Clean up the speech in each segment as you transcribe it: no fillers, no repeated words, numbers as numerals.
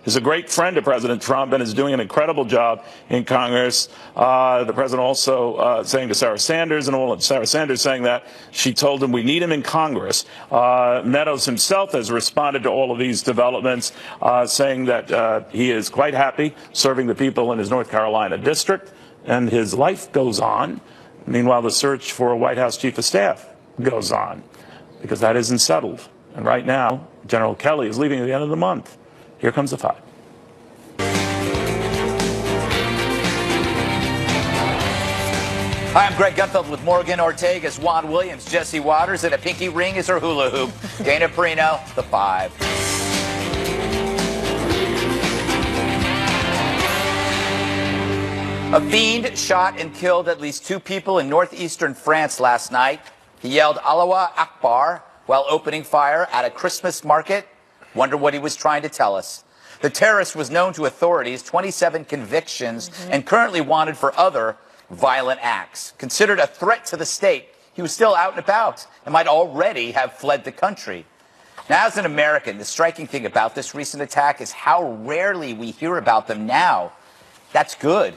is a great friend of President Trump and is doing an incredible job in Congress. The president also saying to Sarah Sanders, and Sarah Sanders saying that she told him we need him in Congress. Meadows himself has responded to all of these developments, saying that he is quite happy serving the people in his North Carolina district, and his life goes on. Meanwhile, the search for a White House chief of staff goes on, because that isn't settled. And right now, General Kelly is leaving at the end of the month. Here comes the 5. Hi, I'm Greg Gutfeld with Morgan Ortega, Juan Williams, Jesse Waters, and a pinky ring is her hula hoop. Dana Perino, the 5. A fiend shot and killed at least 2 people in northeastern France last night. He yelled Allahu Akbar while opening fire at a Christmas market. Wonder what he was trying to tell us. The terrorist was known to authorities, 27 convictions, and currently wanted for other violent acts. Considered a threat to the state, he was still out and about and might already have fled the country. Now, as an American, the striking thing about this recent attack is how rarely we hear about them now. That's good.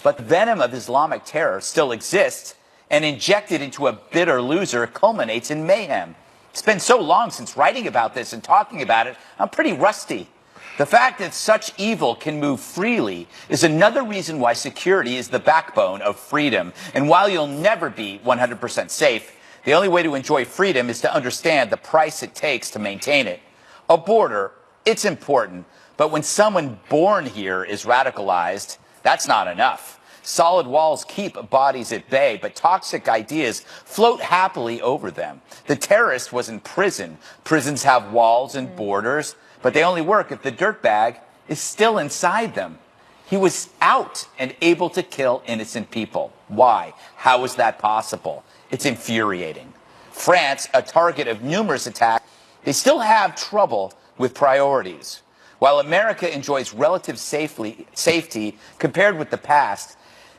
But the venom of Islamic terror still exists, and injected into a bitter loser culminates in mayhem. It's been so long since writing about this and talking about it, I'm pretty rusty. The fact that such evil can move freely is another reason why security is the backbone of freedom. And while you'll never be 100% safe, the only way to enjoy freedom is to understand the price it takes to maintain it. A border, it's important, but when someone born here is radicalized, that's not enough. Solid walls keep bodies at bay, but toxic ideas float happily over them. The terrorist was in prison. Prisons have walls and borders, but they only work if the dirtbag is still inside them. He was out and able to kill innocent people. Why? How is that possible? It's infuriating. France, a target of numerous attacks, they still have trouble with priorities. While America enjoys relative safety compared with the past,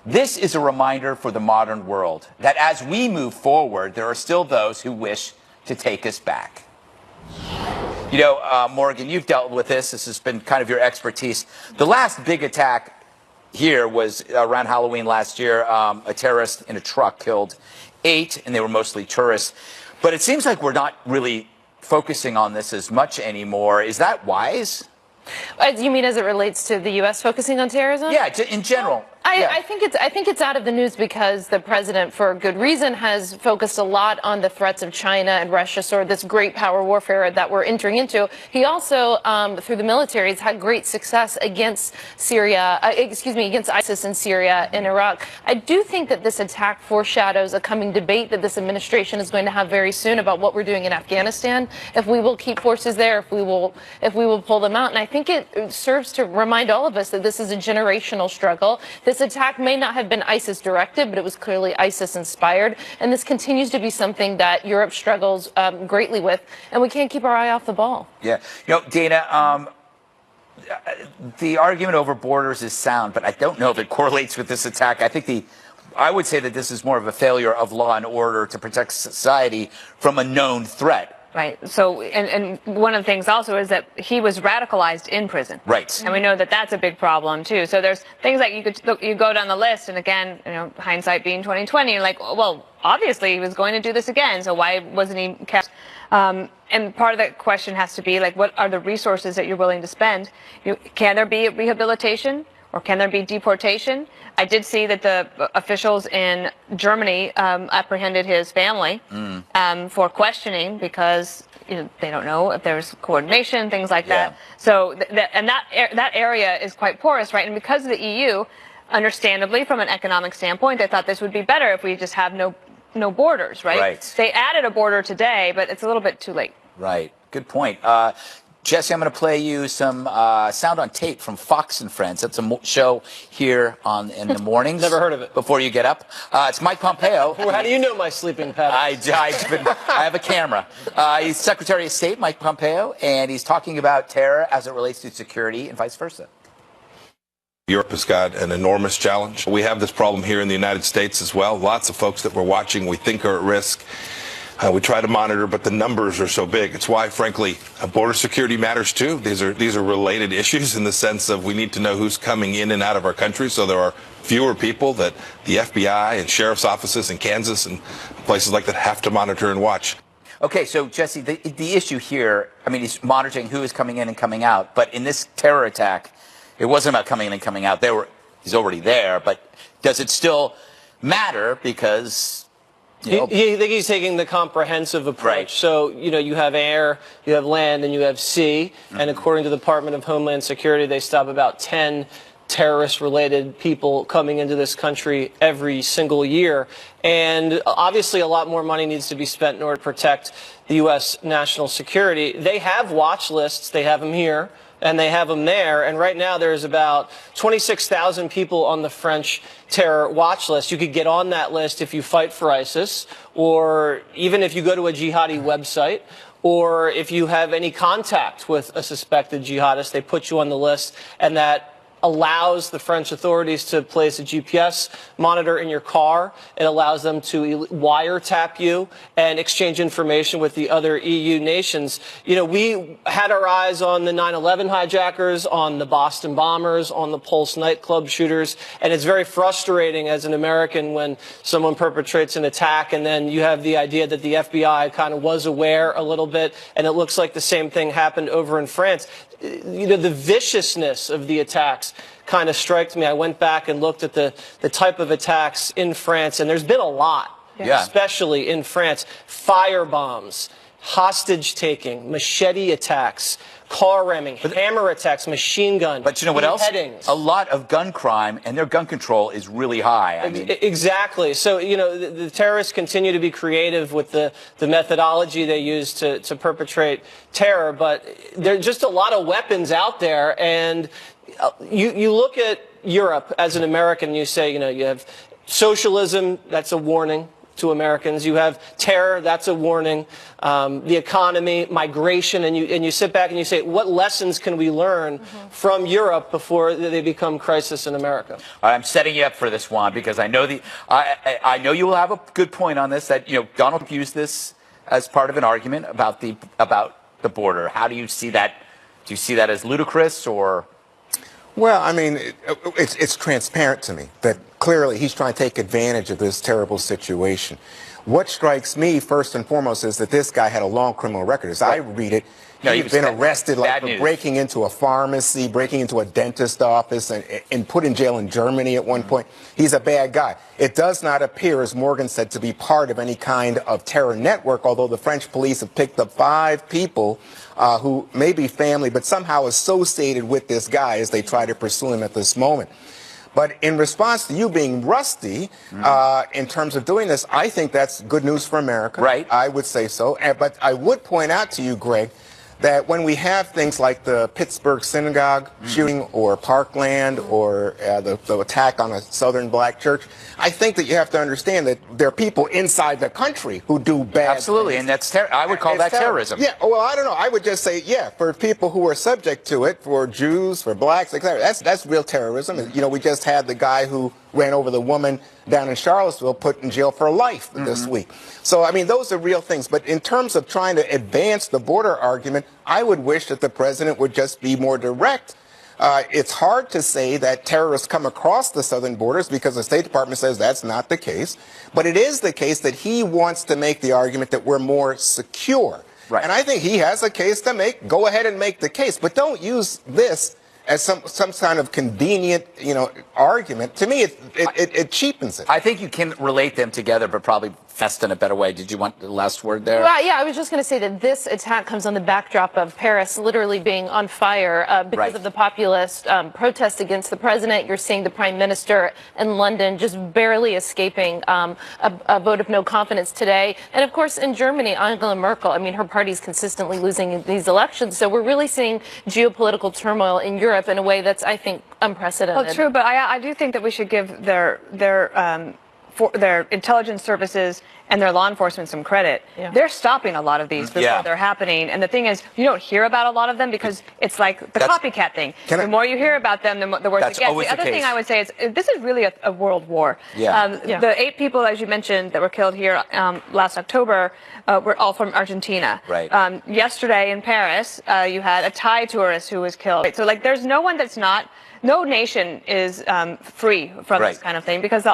this is a reminder for the modern world that as we move forward, there are still those who wish to take us back. You know, Morgan, you've dealt with this. This has been kind of your expertise. The last big attack here was around Halloween last year. A terrorist in a truck killed 8, and they were mostly tourists. But it seems like we're not really focusing on this as much anymore. Is that wise? You mean as it relates to the U.S. focusing on terrorism? Yeah, in general. I think it's out of the news because the president, for good reason, has focused a lot on the threats of China and Russia, sort of this great power warfare that we're entering into. He also, through the military, has had great success against against ISIS in Syria and Iraq. I do think that this attack foreshadows a coming debate that this administration is going to have very soon about what we're doing in Afghanistan, if we will keep forces there, if we will pull them out. And I think it serves to remind all of us that this is a generational struggle. This attack may not have been ISIS directed, but it was clearly ISIS inspired. And this continues to be something that Europe struggles greatly with. And we can't keep our eye off the ball. Yeah. You know, Dana, the argument over borders is sound, but I don't know if it correlates with this attack. I would say that this is more of a failure of law and order to protect society from a known threat. Right. So, and one of the things also is that he was radicalized in prison. Right. And we know that that's a big problem too. So there's things that you go down the list, and again, you know, hindsight being 2020, you're like, well, obviously he was going to do this again. So why wasn't he kept? And part of the question has to be like, what are the resources that you're willing to spend? Can there be rehabilitation? Or can there be deportation? I did see that the officials in Germany apprehended his family for questioning because they don't know if there's coordination, things like that. So that area is quite porous, right? And because of the EU, understandably, from an economic standpoint, they thought this would be better if we just have no borders, right? Right. They added a border today, but it's a little bit too late. Right. Good point. Jesse, I'm going to play you some sound on tape from Fox and Friends. It's a show here in the mornings. Never heard of it. Before you get up. It's Mike Pompeo. How do you know my sleeping patterns? I have a camera. He's Secretary of State, Mike Pompeo, and he's talking about terror as it relates to security and vice versa. Europe has got an enormous challenge. We have this problem here in the United States as well. Lots of folks that we're watching we think are at risk. We try to monitor, but the numbers are so big. It's why, frankly, border security matters too. These are related issues in the sense of we need to know who's coming in and out of our country, so there are fewer people that the FBI and sheriff's offices in Kansas and places like that have to monitor and watch. Okay, so Jesse, the issue here, I mean, he's monitoring who is coming in and coming out, but in this terror attack, it wasn't about coming in and coming out. He's already there, but does it still matter because, you know, I think he's taking the comprehensive approach. Right. So, you have air, you have land, and you have sea. And according to the Department of Homeland Security, they stop about 10 terrorist-related people coming into this country every single year. And obviously a lot more money needs to be spent in order to protect the U.S. national security. They have watch lists. They have them here, and they have them there. And right now there's about 26,000 people on the French terror watch list. You could get on that list if you fight for ISIS, or even if you go to a jihadi website, or if you have any contact with a suspected jihadist, they put you on the list, and that allows the French authorities to place a GPS monitor in your car. It allows them to wiretap you and exchange information with the other EU nations. We had our eyes on the 9/11 hijackers, on the Boston bombers, on the Pulse nightclub shooters, and it's very frustrating as an American when someone perpetrates an attack and then you have the idea that the FBI kind of was aware a little bit, and it looks like the same thing happened over in France. The viciousness of the attacks kind of strikes me. I went back and looked at the type of attacks in France, and there's been a lot, especially in France. Firebombs, hostage-taking, machete attacks, car ramming, hammer attacks, machine gun. But you know what else? Beheadings. A lot of gun crime, and their gun control is really high. I mean, exactly. So, the terrorists continue to be creative with the methodology they use to perpetrate terror, but there are just a lot of weapons out there. And you look at Europe as an American, you say, you have socialism, that's a warning to Americans. You have terror, that's a warning. The economy, migration, and you sit back and you say, what lessons can we learn from Europe before they become crisis in America? I'm setting you up for this, Juan, because I know I know you will have a good point on this. That Donald used this as part of an argument about the border. How do you see that? Do you see that as ludicrous or? Well, I mean, it's transparent to me that clearly he's trying to take advantage of this terrible situation. What strikes me first and foremost is that this guy had a long criminal record. As I read it, he's been arrested for breaking into a pharmacy, breaking into a dentist office, and put in jail in Germany at one point. He's a bad guy. It does not appear, as Morgan said, to be part of any kind of terror network, although the French police have picked up 5 people who may be family, but somehow associated with this guy as they try to pursue him at this moment. But in response to you being rusty in terms of doing this, I think that's good news for America. Right. I would say so. But I would point out to you, Greg, that when we have things like the Pittsburgh synagogue shooting or Parkland or the attack on a Southern black church, I think that you have to understand that there are people inside the country who do bad Absolutely, things. and that's I would call that terrorism. Yeah, well, I don't know. I would just say, for people who are subject to it, for Jews, for blacks, etc., that's real terrorism. We just had the guy who ran over the woman down in Charlottesville put in jail for life this week. So, I mean, those are real things. But in terms of trying to advance the border argument, I would wish that the president would just be more direct. It's hard to say that terrorists come across the southern borders because the State Department says that's not the case. But it is the case that he wants to make the argument that we're more secure. Right. And I think he has a case to make. Go ahead and make the case. But don't use this as some kind of convenient, argument. To me, it cheapens it. I think you can relate them together, but probably best in a better way. Did you want the last word there? Well, yeah, I was just going to say that this attack comes on the backdrop of Paris literally being on fire because of the populist protest against the president. You're seeing the prime minister in London just barely escaping a vote of no confidence today. And of course, in Germany, Angela Merkel, I mean, her party's consistently losing these elections. So we're really seeing geopolitical turmoil in Europe in a way that's, I think, unprecedented. Well, true, but I do think that we should give their their intelligence services and their law enforcement some credit. Yeah. They're stopping a lot of these before Yeah. they're happening. And the thing is, you don't hear about a lot of them because it's like the That's- copycat thing. Can I- The more you hear about them, the worse it That's gets. always The the other thing case. I would say is this is really a world war. Yeah. Yeah. The 8 people, as you mentioned, that were killed here last October were all from Argentina. Right. Yesterday in Paris, you had a Thai tourist who was killed. So like, there's no one that's not. No nation is free from Right. this kind of thing because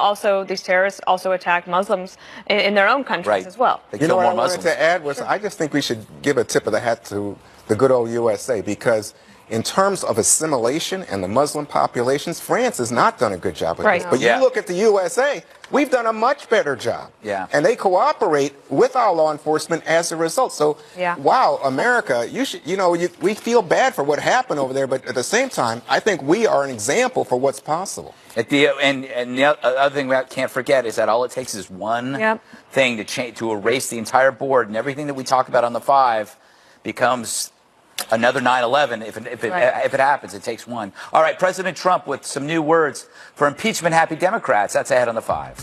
these terrorists also attack Muslims in their own countries Right. as well. They You kill know what more I wanted Muslims. to add was I just think we should give a tip of the hat to the good old USA because in terms of assimilation and the Muslim populations, France has not done a good job with Right. this. But Yeah. you look at the USA, we've done a much better job. Yeah. And they cooperate with our law enforcement as a result. So, Yeah. wow, America, we feel bad for what happened over there, but at the same time, I think we are an example for what's possible. And the other thing we can't forget is that all it takes is one Yep. thing to erase the entire board, and everything that we talk about on the 5 becomes another 9/11. If it happens, it takes one. All right, President Trump with some new words for impeachment-happy Democrats. That's ahead on the 5.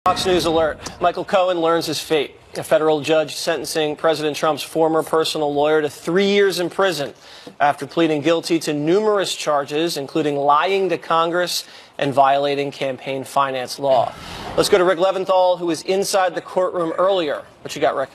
Fox News alert. Michael Cohen learns his fate. A federal judge sentencing President Trump's former personal lawyer to 3 years in prison after pleading guilty to numerous charges, including lying to Congress and violating campaign finance law. Let's go to Rick Leventhal, who was inside the courtroom earlier. What you got, Rick?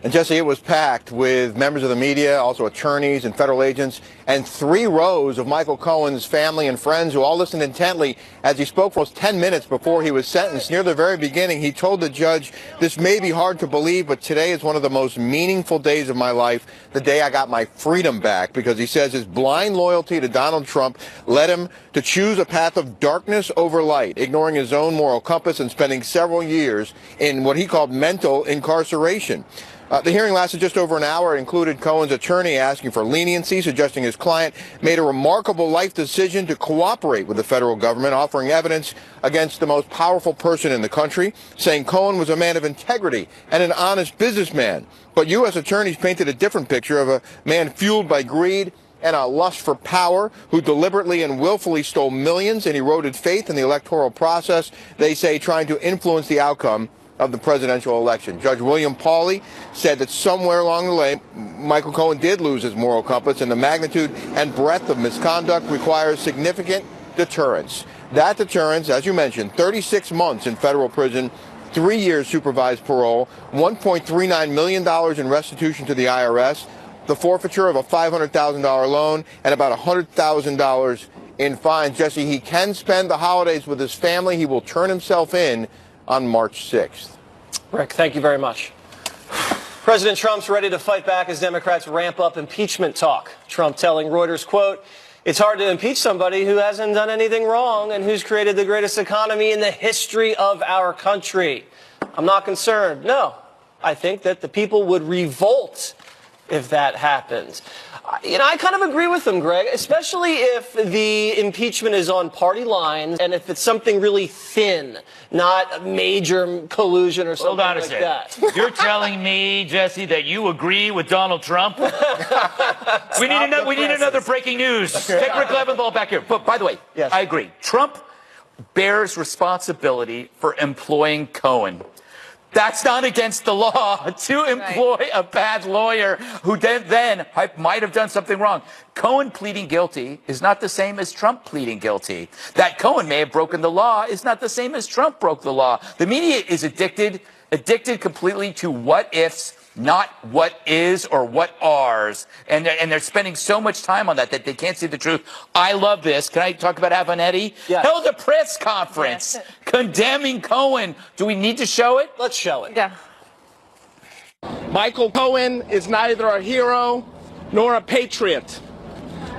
And Jesse, it was packed with members of the media, also attorneys and federal agents, and 3 rows of Michael Cohen's family and friends who all listened intently as he spoke for almost 10 minutes before he was sentenced. Near the very beginning, he told the judge, "This may be hard to believe, but today is one of the most meaningful days of my life, the day I got my freedom back," because he says his blind loyalty to Donald Trump led him to choose a path of darkness over light, ignoring his own moral compass and spending several years in what he called mental incarceration. The hearing lasted just over an hour. It included Cohen's attorney asking for leniency, suggesting his client made a remarkable life decision to cooperate with the federal government, offering evidence against the most powerful person in the country, saying Cohen was a man of integrity and an honest businessman. But U.S. attorneys painted a different picture of a man fueled by greed and a lust for power, who deliberately and willfully stole millions and eroded faith in the electoral process, they say, trying to influence the outcome of the presidential election. Judge William Pauley said that somewhere along the way, Michael Cohen did lose his moral compass, and the magnitude and breadth of misconduct requires significant deterrence. That deterrence, as you mentioned, 36 months in federal prison, 3 years supervised parole, $1.39 million in restitution to the IRS, the forfeiture of a $500,000 loan, and about $100,000 in fines. Jesse, he can spend the holidays with his family. He will turn himself in on March 6th. Rick, thank you very much. President Trump's ready to fight back as Democrats ramp up impeachment talk. Trump telling Reuters, quote, "It's hard to impeach somebody who hasn't done anything wrong and who's created the greatest economy in the history of our country. I'm not concerned. No, I think that the people would revolt if that happens." I kind of agree with him, Greg, especially if the impeachment is on party lines and if it's something really thin, not major collusion or something like that. You're telling me, Jesse, that you agree with Donald Trump? we need another breaking news. Take Rick Leventhal back here. But by the way, yes. I agree. Trump bears responsibility for employing Cohen. That's not against the law to employ a bad lawyer who then might have done something wrong. Cohen pleading guilty is not the same as Trump pleading guilty. That Cohen may have broken the law is not the same as Trump broke the law. The media is addicted completely to what ifs, not what is or what are's. And they're spending so much time on that they can't see the truth. I love this. Can I talk about Avenatti? Yes. Held a press conference condemning Cohen. Do we need to show it? Let's show it. Yeah. Michael Cohen is neither a hero nor a patriot.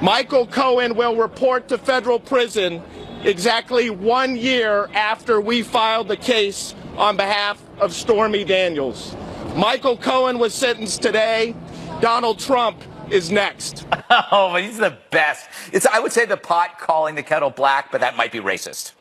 Michael Cohen will report to federal prison exactly 1 year after we filed the case on behalf of Stormy Daniels. Michael Cohen was sentenced today. Donald Trump is next. Oh, but he's the best. I would say the pot calling the kettle black, but that might be racist.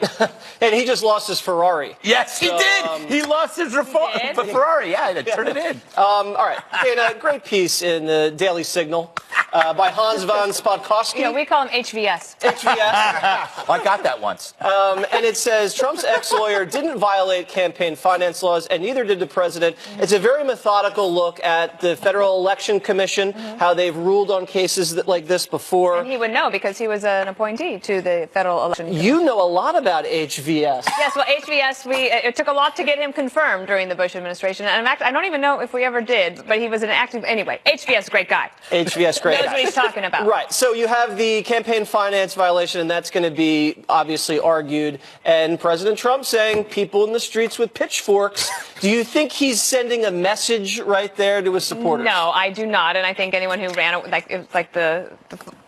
And he just lost his Ferrari. Yes, he did. He lost his Ferrari. Yeah, turn it in. All right. In a great piece in the Daily Signal by Hans von Spakovsky. Yeah, we call him HVS. HVS. I got that once. And it says Trump's ex-lawyer didn't violate campaign finance laws, and neither did the president. It's a very methodical look at the Federal Election Commission, how they've ruled on cases like this before. And he would know because he was an appointee to the Federal Election Commission. You know a lot about HVS. Yes, well, HVS, it took a lot to get him confirmed during the Bush administration. And in fact, I don't even know if we ever did, but he was an active, anyway, HVS, great guy. HVS, great guy. Knows what he's talking about. Right. So you have the campaign finance violation, and that's going to be obviously argued. And President Trump saying people in the streets with pitchforks. Do you think he's sending a message right there to his supporters? No, I do not. And I think anyone who ran, it was like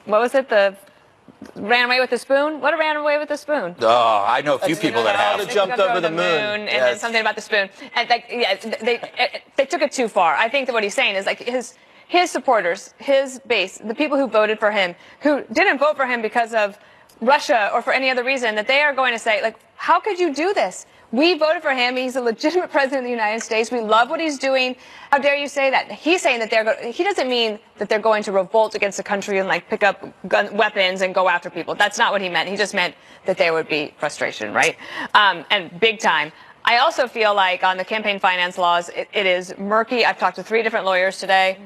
what was it? Ran away with the spoon? What ran away with the spoon? Oh, I know a few people that have. They jumped over the moon. And then something about the spoon. And they took it too far. I think that what he's saying is like his supporters, his base, the people who voted for him, who didn't vote for him because of Russia or for any other reason, that they are going to say, like, how could you do this? We voted for him. He's a legitimate president of the United States. We love what he's doing. How dare you say that? He's saying that he doesn't mean that they're going to revolt against the country and like pick up weapons and go after people. That's not what he meant. He just meant that there would be frustration, right? And big time. I also feel like on the campaign finance laws, it is murky. I've talked to 3 different lawyers today.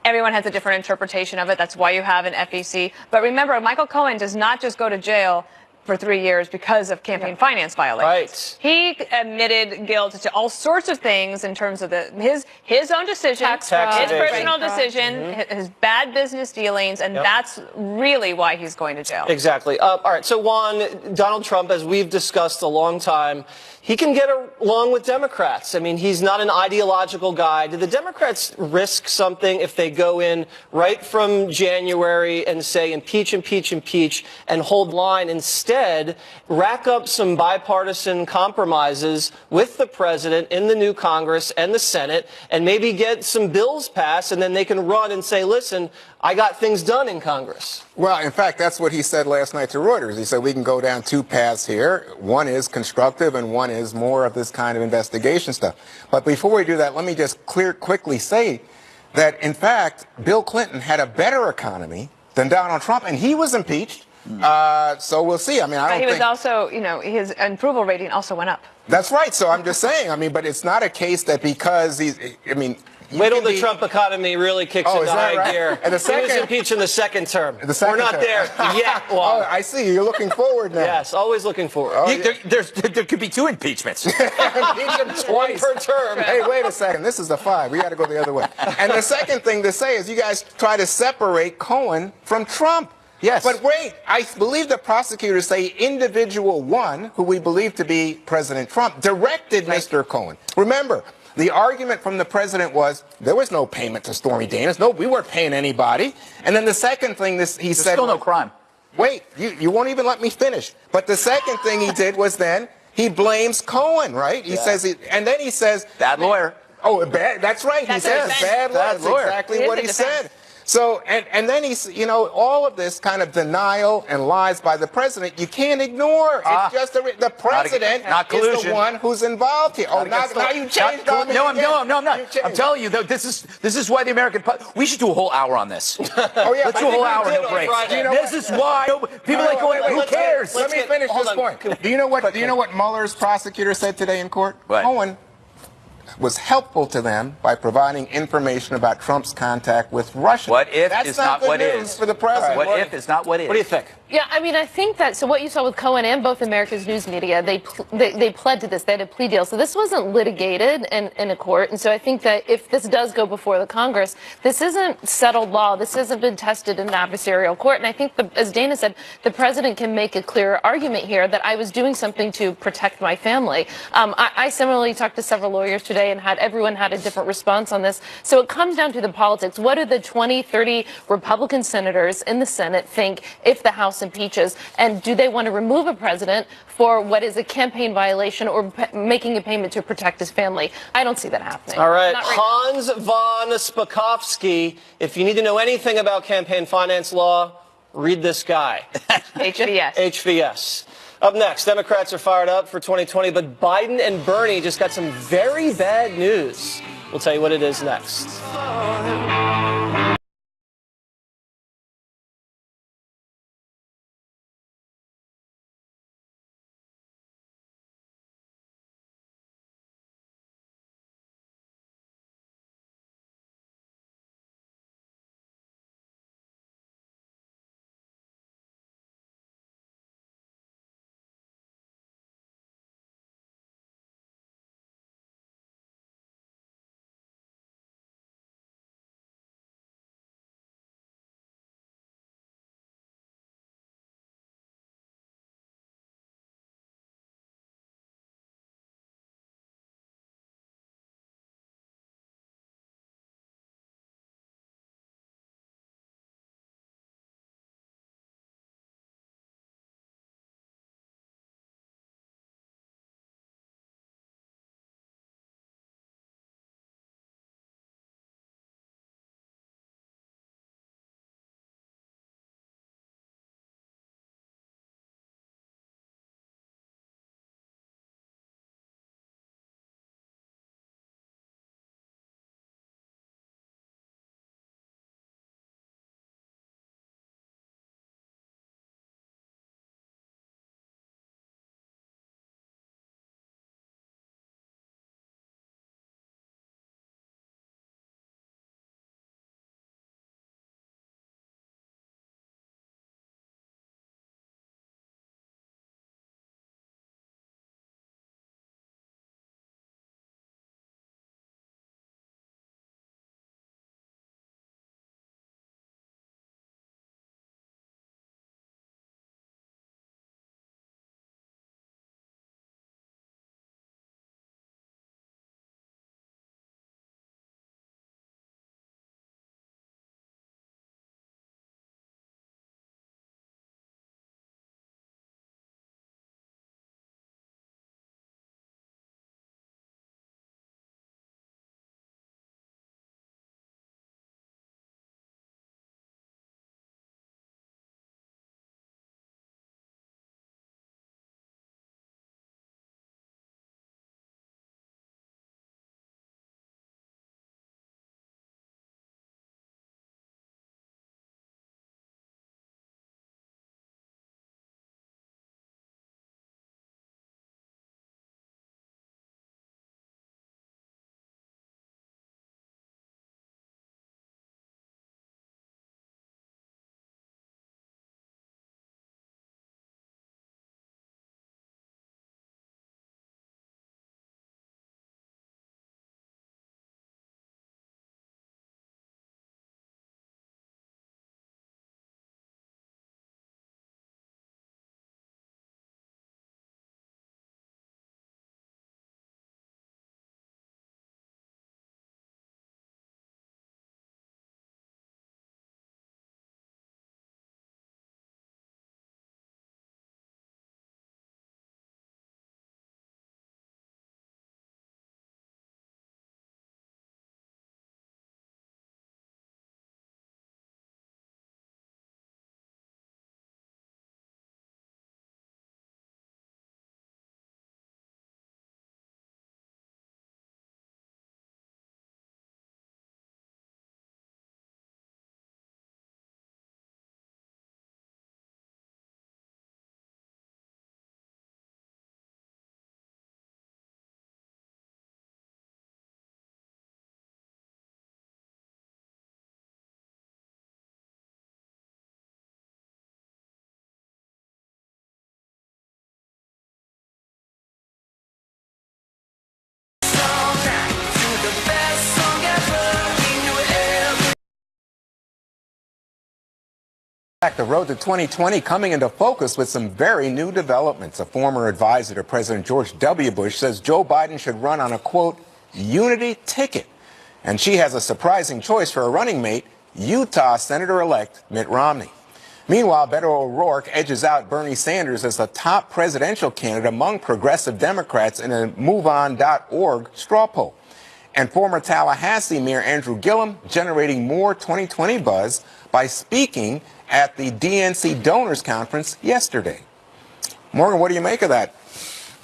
Everyone has a different interpretation of it. That's why you have an FEC. But remember, Michael Cohen does not just go to jail for 3 years because of campaign finance violations. Right. He admitted guilt to all sorts of things in terms of his own decision, Tax his fraud, personal bank fraud. decision, his bad business dealings, and that's really why he's going to jail. Exactly. All right. So, Juan, Donald Trump, as we've discussed a long time, he can get along with Democrats. I mean, he's not an ideological guy. Do the Democrats risk something if they go in right from January and say impeach, impeach, impeach, and hold line, instead rack up some bipartisan compromises with the president in the new Congress and the Senate, and maybe get some bills passed, and then they can run and say, listen, I got things done in Congress? Well, in fact, that's what he said last night to Reuters. He said we can go down 2 paths here. One is constructive and one is more of this kind of investigation stuff. But before we do that, let me just quickly say that, in fact, Bill Clinton had a better economy than Donald Trump, and he was impeached. So we'll see. I mean, I don't He think... was also, his approval rating also went up. That's right. So I'm just saying, I mean, but it's not a case that because he's, I mean... Wait till the Trump economy really kicks into high right? gear. And the He was second, impeached in the second term. We're not there yet, Juan. Oh, I see. You're looking forward now. Yes, always looking forward. There could be 2 impeachments. Impeach him One twice. per term. Hey, wait a second. This is the 5. We got to go the other way. And the second thing to say is you guys try to separate Cohen from Trump. Yes. But wait, I believe the prosecutors say individual 1, who we believe to be President Trump, directed Mr. Cohen. Remember, the argument from the president was there was no payment to Stormy Daniels. No, we weren't paying anybody. And then the second thing he said... There's still no crime. Wait, you won't even let me finish. But the second thing he did was then he blames Cohen, right? He says, and then he says... Bad lawyer. Oh, bad. That's right. That's he says defense. bad lawyer. Bad lawyer. That's exactly It is what a he defense. said. So, and then he's, all of this kind of denial and lies by the president, you can't ignore. It's just the president not is collusion. the one who's involved here. Oh, now you changed on me. No, I'm again. not. You changed. I'm telling you, though, this is why the American we should do a whole hour on this. Oh, yeah. Let's do a whole hour, no breaks. Friday. This is why people like going, who cares? Let me finish this point. Do you know what Mueller's prosecutor said today in court? What? Cohen was helpful to them by providing information about Trump's contact with Russia. What if That's is not not good what news is? for the president. What if is not what is? What do you think? Yeah, I mean, I think that, so what you saw with Cohen and both America's news media, they pled to this. They had a plea deal. So this wasn't litigated in a court. And so I think that if this does go before the Congress, this isn't settled law. This hasn't been tested in an adversarial court. And I think, as Dana said, the president can make a clear argument here that I was doing something to protect my family. I similarly talked to several lawyers today and everyone had a different response on this. So it comes down to the politics. What do the 20, 30 Republican senators in the Senate think if the House impeaches? And do they want to remove a president for what is a campaign violation or making a payment to protect his family? I don't see that happening. All right, Not Hans von Spakovsky, if you need to know anything about campaign finance law, read this guy. HVS. HVS. Up next, Democrats are fired up for 2020, but Biden and Bernie just got some very bad news. We'll tell you what it is next. The road to 2020 coming into focus with some very new developments. A former advisor to President George W. Bush says Joe Biden should run on a, quote, unity ticket. And she has a surprising choice for a running mate, Utah Senator-elect Mitt Romney. Meanwhile, Beto O'Rourke edges out Bernie Sanders as the top presidential candidate among progressive Democrats in a MoveOn.org straw poll. And former Tallahassee Mayor Andrew Gillum generating more 2020 buzz by speaking at the DNC Donors Conference yesterday. Morgan, what do you make of that?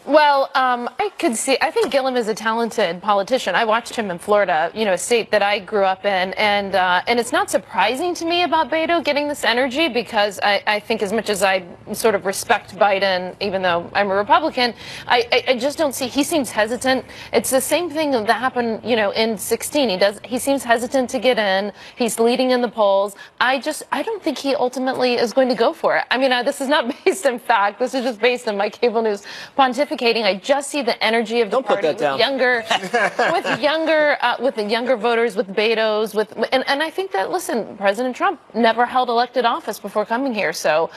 Well, I think Gillum is a talented politician. I watched him in Florida, a state that I grew up in, and it's not surprising to me about Beto getting this energy because I think as much as I sort of respect Biden, even though I'm a Republican, I just don't see, he seems hesitant. It's the same thing that happened, in 16. He seems hesitant to get in. He's leading in the polls. I don't think he ultimately is going to go for it. I mean, this is not based in fact. This is just based on my cable news pontificating. I just see the energy of the party with younger voters, with Betos, and I think that, listen, President Trump never held elected office before coming here, so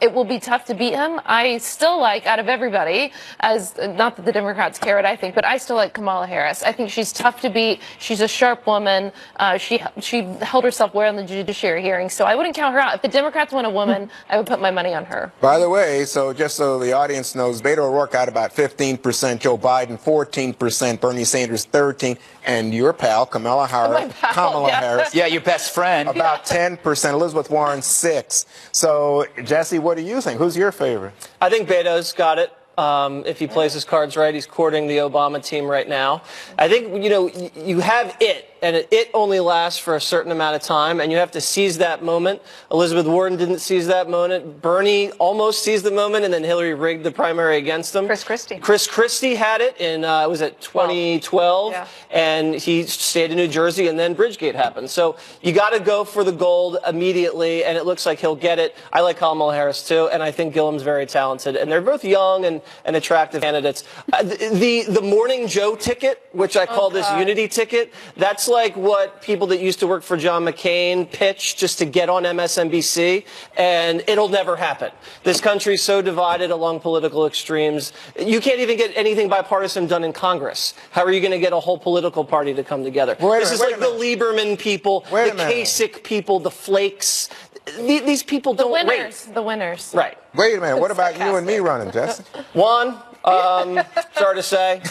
it will be tough to beat him. I still like, out of everybody, not that the Democrats care what I think, but I still like Kamala Harris. I think she's tough to beat. She's a sharp woman. She held herself well in the judiciary hearing, so I wouldn't count her out. If the Democrats want a woman, I would put my money on her. By the way, so just so the audience knows, Beto O'Rourke got about 15%, Joe Biden 14%, Bernie Sanders 13%, and your pal Kamala Harris, yeah, your best friend, about 10%, Elizabeth Warren 6%. So Jesse, what do you think? Who's your favorite? I think Beto's got it. If he plays his cards right, he's courting the Obama team right now. I think, you have it, and it only lasts for a certain amount of time, and you have to seize that moment. Elizabeth Warren didn't seize that moment. Bernie almost seized the moment, and then Hillary rigged the primary against him. Chris Christie had it in, 2012, yeah. And he stayed in New Jersey, and then Bridgegate happened. So you got to go for the gold immediately, and it looks like he'll get it. I like Kamala Harris, too, and I think Gillum's very talented, and they're both young and attractive candidates. The Morning Joe ticket, which I call this unity ticket, that's like what people that used to work for John McCain pitch just to get on MSNBC, and it'll never happen. This country's so divided along political extremes. You can't even get anything bipartisan done in Congress. How are you going to get a whole political party to come together? This is like the Lieberman people, the Kasich people, the Flakes. These people don't wait. The winners. Right. Wait a minute. What about you and me running, Jesse? Juan, sorry to say,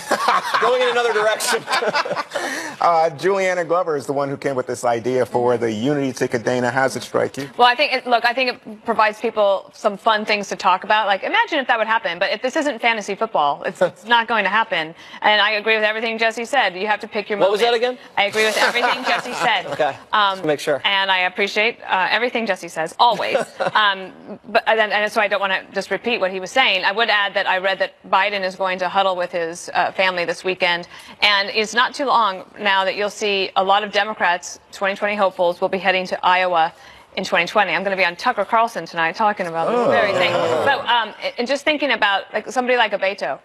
going in another direction. Juliana Glover is the one who came with this idea for the unity ticket. Dana, how's it strike you? Well, I think it provides people some fun things to talk about. Like, imagine if that would happen. But if this isn't fantasy football, it's not going to happen. And I agree with everything Jesse said. You have to pick your moment. What was that again? I agree with everything Jesse said. Okay. Just make sure. And I appreciate everything Jesse says, always. And so I don't want to just repeat what he was saying. I would add that I read that Biden is going to huddle with his family this weekend. And it's not too long now that you'll see a lot of Democrats, 2020 hopefuls, will be heading to Iowa in 2020. I'm going to be on Tucker Carlson tonight talking about this very thing. But and just thinking about somebody like a Beto,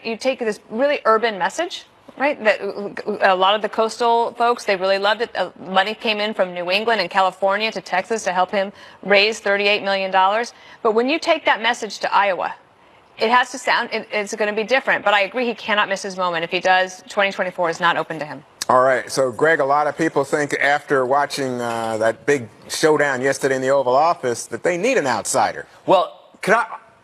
you take this really urban message, right? That a lot of the coastal folks, they really loved it. Money came in from New England and California to Texas to help him raise $38 million. But when you take that message to Iowa, it has to sound, it's going to be different. But I agree, he cannot miss his moment. If he does, 2024 is not open to him. All right. So, Greg, a lot of people think after watching that big showdown yesterday in the Oval Office that they need an outsider. Well,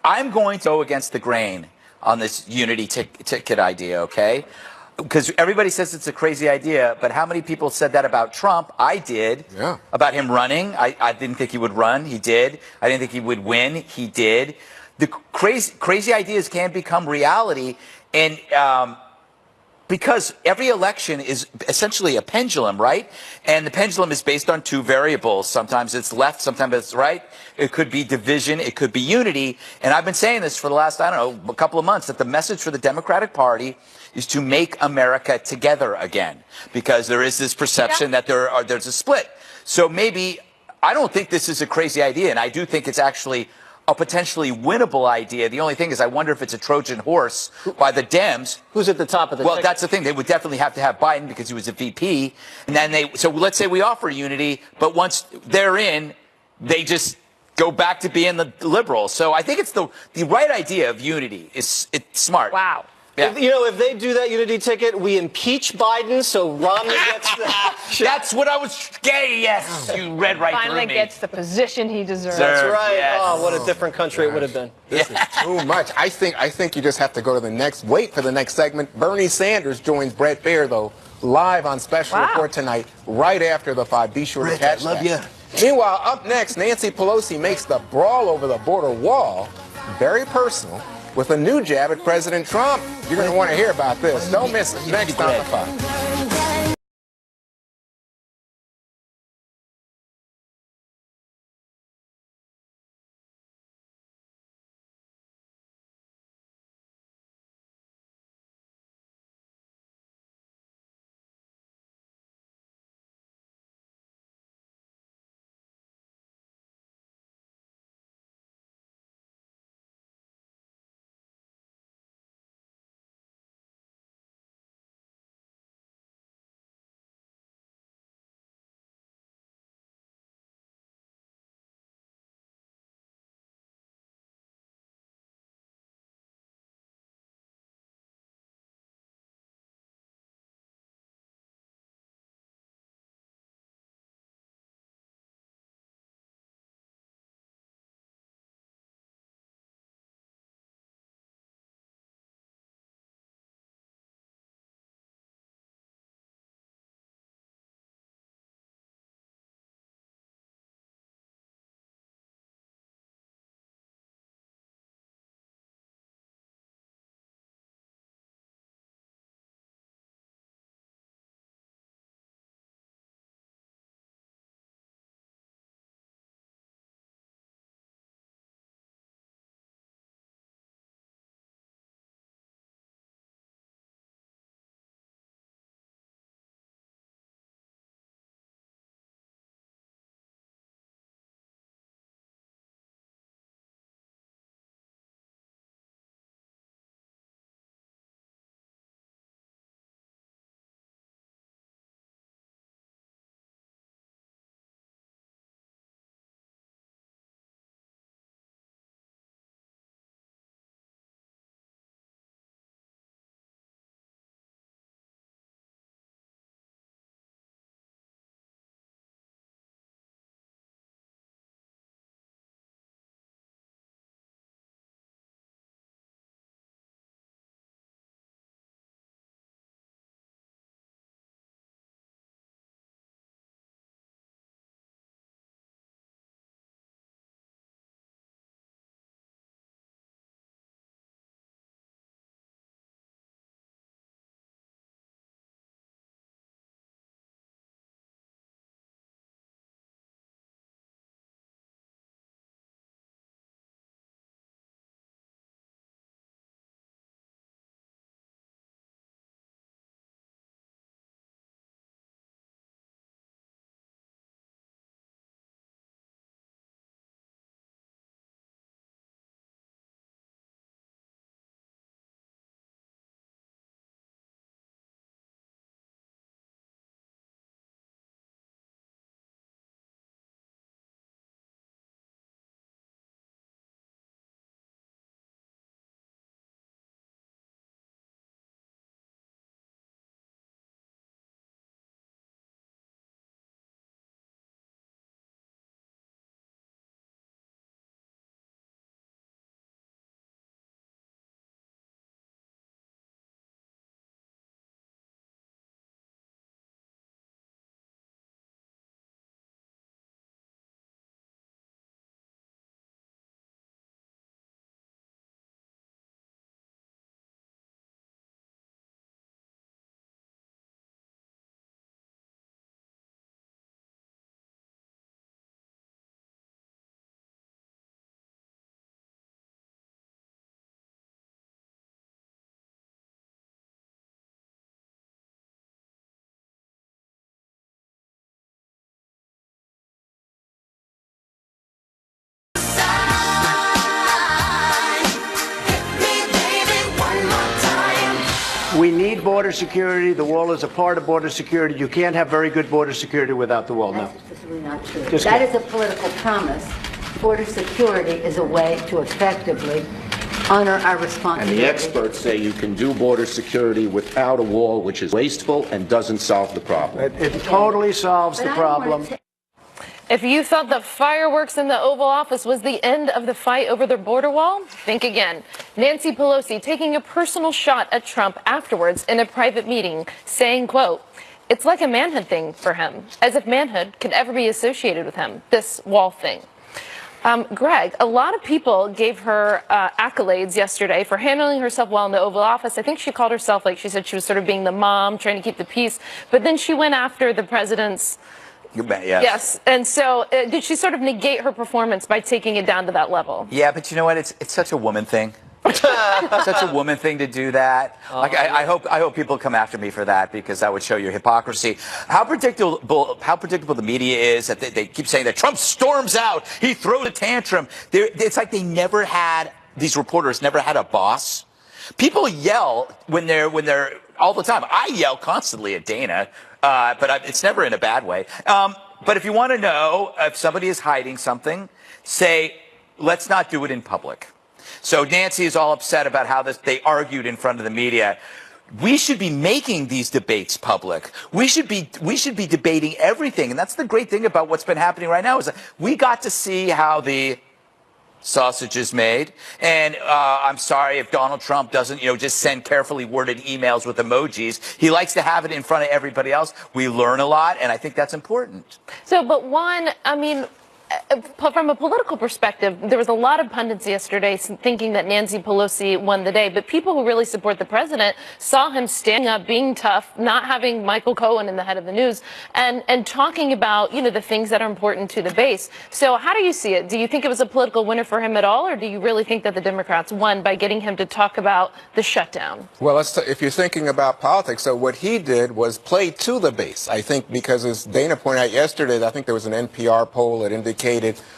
I'm going to go against the grain on this unity ticket idea, okay? Because everybody says it's a crazy idea, but how many people said that about Trump? I did. Yeah. About him running. I didn't think he would run. He did. I didn't think he would win. He did. The crazy ideas can become reality, and because every election is essentially a pendulum, right? And the pendulum is based on two variables. Sometimes it's left, sometimes it's right. It could be division, it could be unity. And I've been saying this for the last, I don't know, a couple of months, that the message for the Democratic Party is to make America together again, because there is this perception that there's a split. So maybe, I don't think this is a crazy idea, and I do think it's actually a potentially winnable idea. The only thing is, I wonder if it's a Trojan horse by the Dems. Who's at the top of the ticket? That's the thing. They would definitely have to have Biden because he was a VP. And then so let's say we offer unity, but once they're in, they just go back to being the liberals. So I think it's the right idea of unity. It's smart. Wow. Yeah. If they do that unity ticket, we impeach Biden so Romney gets the That's what I was getting. Yes, you read right Finally through me. gets the position he deserves. That's right. Yes. Oh, what a different country it would have been. This is too much. I think you just have to go to the next. Wait for the next segment. Bernie Sanders joins Bret Baier, though, live on Special Wow. Report tonight, right after the 5. Be sure to catch love that. ya. Meanwhile, up next, Nancy Pelosi makes the brawl over the border wall very personal with a new jab at President Trump. You're going to want to hear about this. Don't miss it. Next on the 5. border security. The wall is a part of border security. You can't have very good border security without the wall. That's just really not true. Just that kidding. is a political promise. Border security is a way to effectively honor our And responsibility. the experts say you can do border security without a wall, which is wasteful and doesn't solve the problem. It totally solves But the I don't wanna problem. If you thought the fireworks in the Oval Office was the end of the fight over the border wall, think again. Nancy Pelosi taking a personal shot at Trump afterwards in a private meeting, saying, quote, "It's like a manhood thing for him, as if manhood could ever be associated with him, this wall thing." Greg, a lot of people gave her accolades yesterday for handling herself well in the Oval Office. I think she called herself, like she said, she was sort of being the mom, trying to keep the peace. But then she went after the president's. You bet, yes. Yes. And so did she sort of negate her performance by taking it down to that level? Yeah, but you know what? It's such a woman thing. Such a woman thing to do that. Like I hope people come after me for that, because that would show your hypocrisy. How predictable the media is, that they keep saying that Trump storms out, he throws a tantrum. It's like these reporters never had a boss. People yell when they're all the time. I yell constantly at Dana, but it's never in a bad way. But if you want to know if somebody is hiding something, say, let's not do it in public. So Nancy is all upset about how they argued in front of the media. We should be making these debates public. We should be debating everything. And that's the great thing about what's been happening right now, is that we got to see how the sausage is made. And I'm sorry if Donald Trump doesn't, just send carefully worded emails with emojis. He likes to have it in front of everybody else. We learn a lot, and I think that's important. So, but one, I mean, from a political perspective, there was a lot of pundits yesterday thinking that Nancy Pelosi won the day, but people who really support the president saw him standing up, being tough, not having Michael Cohen in the head of the news, and talking about, the things that are important to the base. So how do you see it? Do you think it was a political winner for him at all, or do you really think that the Democrats won by getting him to talk about the shutdown? Well, if you're thinking about politics, so what he did was play to the base. I think because, as Dana pointed out yesterday, I think there was an NPR poll that indicated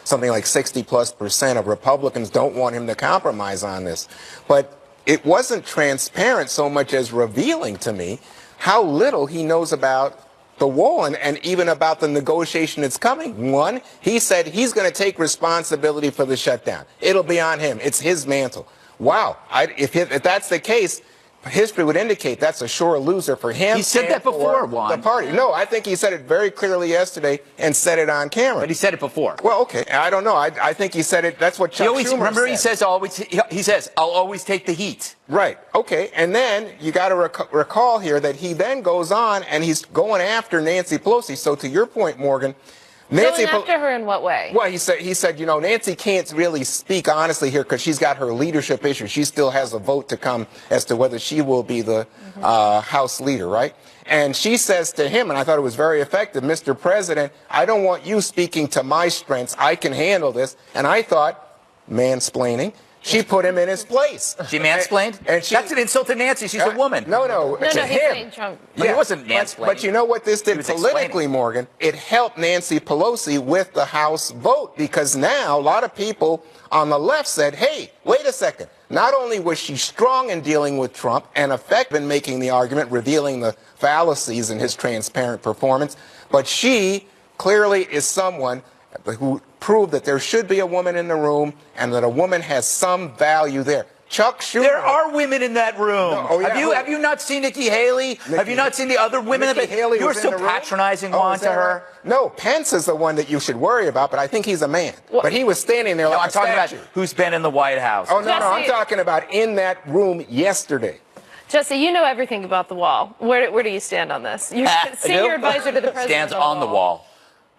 something like 60+% of Republicans don't want him to compromise on this. But it wasn't transparent so much as revealing to me how little he knows about the wall and even about the negotiation that's coming. One, he said he's going to take responsibility for the shutdown. It'll be on him. It's his mantle. Wow. If that's the case, history would indicate that's a sure loser for him. He said that before, Juan. The party. No, I think he said it very clearly yesterday and said it on camera. But he said it before. Well, okay. I don't know. I think he said it. That's what Chuck Schumer remember, said. he says, I'll always take the heat. Right. Okay. And then you got to recall here that he then goes on and he's going after Nancy Pelosi. So to your point, Morgan, Going after her in what way? Well, he said, Nancy can't really speak honestly here because she's got her leadership issues. She still has a vote to come as to whether she will be the House leader, right? And she says to him, and I thought it was very effective, Mr. President, I don't want you speaking to my strengths. I can handle this. And I thought, mansplaining. She put him in his place. She mansplained? And that's an insult to Nancy. She's a woman. No, to he's him. saying Trump. He wasn't mansplaining. But you know what this did politically, explaining. Morgan? It helped Nancy Pelosi with the House vote, because now a lot of people on the left said, hey, wait a second. Not only was she strong in dealing with Trump and effective in making the argument, revealing the fallacies in his transparent performance, but she clearly is someone who proved that there should be a woman in the room and that a woman has some value there. Chuck Schumer. There are women in that room. No, oh, yeah, have you not seen Nikki Haley? Have you not seen the other women? Nikki Haley You're was in so the room? patronizing, Oh, Juan, is to that her. right? No, Pence is the one that you should worry about, but I think he's a man. But he was standing there No, like I'm a talking statue. about who's been in the White House. Oh, no, I'm Jesse. talking about in that room yesterday. Jesse, you know everything about the wall. Where do you stand on this? You're senior advisor to the president. Stands on the wall.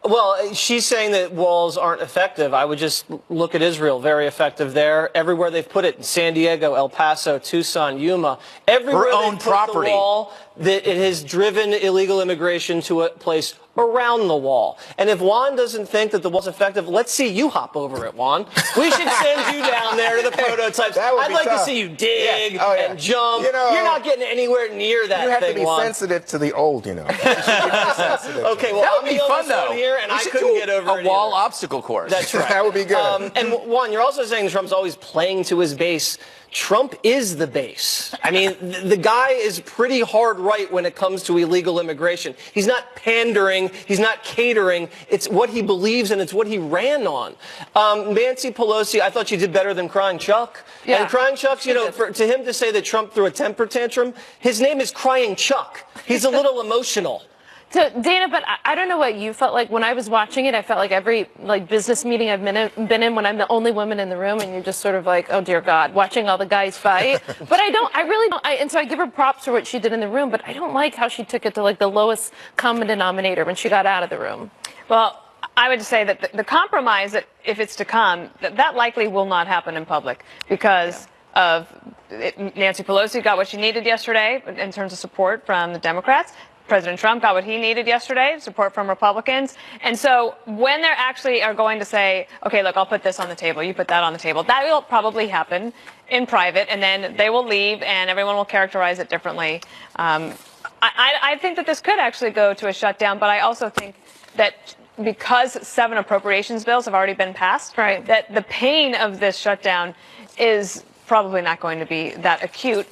Well, she's saying that walls aren't effective. I would just look at Israel. Very effective there. Everywhere they've put it, San Diego, El Paso, Tucson, Yuma, everywhere Her own they've put property. the wall, that it has driven illegal immigration to a place around the wall. And if Juan doesn't think that the wall's effective, let's see you hop over it, Juan. We should send you down there to the prototypes. That would I'd be like tough. to see you dig Yeah. Oh, yeah. and jump. You know, you're not getting anywhere near that You have thing, to be Juan. sensitive to the old, you know. You should be very sensitive. Okay, well, That I'm would be the fun, oldest one though. here, and We I should couldn't do get over it a wall either. obstacle course. That's right. That would be good. And Juan, you're also saying Trump's always playing to his base Trump is the base. I mean, the guy is pretty hard right when it comes to illegal immigration. He's not pandering. He's not catering. It's what he believes and it's what he ran on. Nancy Pelosi, I thought she did better than Crying Chuck. Yeah, and Crying Chuck, you know, to him to say that Trump threw a temper tantrum, his name is Crying Chuck. He's a little emotional. So, Dana, but I don't know what you felt like when I was watching it. I felt like every business meeting I've been in when I'm the only woman in the room, and you're just sort of like, oh dear God, watching all the guys fight. But I really don't. And so I give her props for what she did in the room, but I don't like how she took it to like the lowest common denominator when she got out of the room. Well, I would say that the compromise, that if it's to come, that likely will not happen in public because of Nancy Pelosi got what she needed yesterday in terms of support from the Democrats. President Trump got what he needed yesterday, support from Republicans. And so when they actually are going to say, okay, look, I'll put this on the table, you put that on the table, that will probably happen in private, and then they will leave and everyone will characterize it differently. I think that this could actually go to a shutdown, but I also think that because 7 appropriations bills have already been passed, right, that the pain of this shutdown is probably not going to be that acute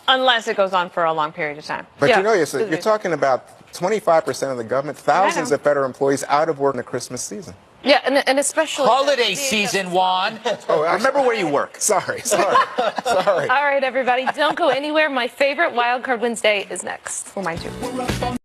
unless it goes on for a long period of time. But you know, you're talking about 25% of the government, thousands of federal employees out of work in the Christmas season. Yeah, and especially holiday season, Juan. Oh, remember where you work. Sorry. Sorry. All right, everybody, don't go anywhere. My favorite Wild Card Wednesday is next. Well, mine too.